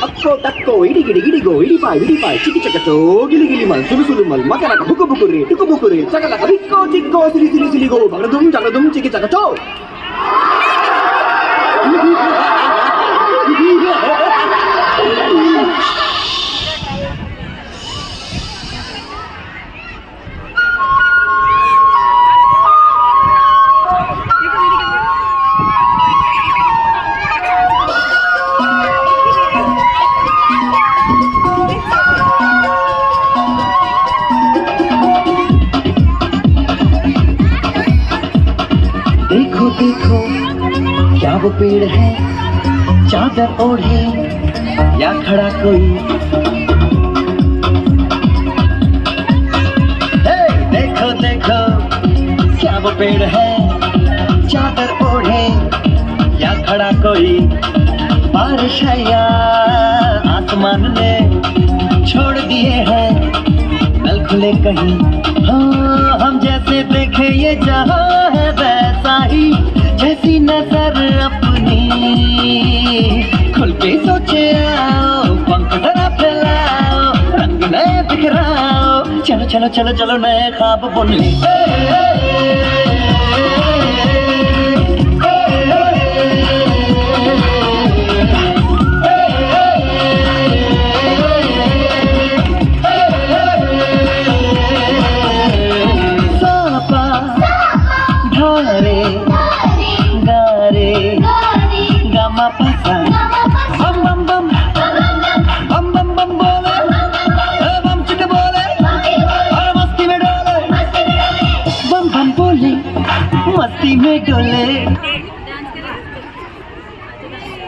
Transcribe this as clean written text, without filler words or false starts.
అక్కో తక్కో ఇడిగిడి ఇడిగో ఇడిపాయ్ విడిపాయ్ చికి చకచో గిలి గిలి మల్ సులు సులు మల్ మకరక బుకు బుకురి టుకు బుకురి చకలక బిక్కో చిక్కో సిలి సిలి సిలిగో బగడదుం చగడదుం చికి చకచో देखो देखो क्या वो पेड़ है चादर ओढ़े या खड़ा कोई देखो देखो क्या वो पेड़ है चादर ओढ़े या खड़ा कोई बारिश है या आसमान ने छोड़ दिए हैं नल खुले कहीं हाँ हम जैसे देखे ये जहां है वैसा ही जैसी नजर अपनी खुल के सोचे आओ पंख जरा फैलाओ रंग नए बिखराओ चलो चलो चलो चलो नए ख्वाब बुन ले बम बम बम बम बम बम बोले बम चिक बोले और मस्ती में डोले बम बम बोले मस्ती में डोले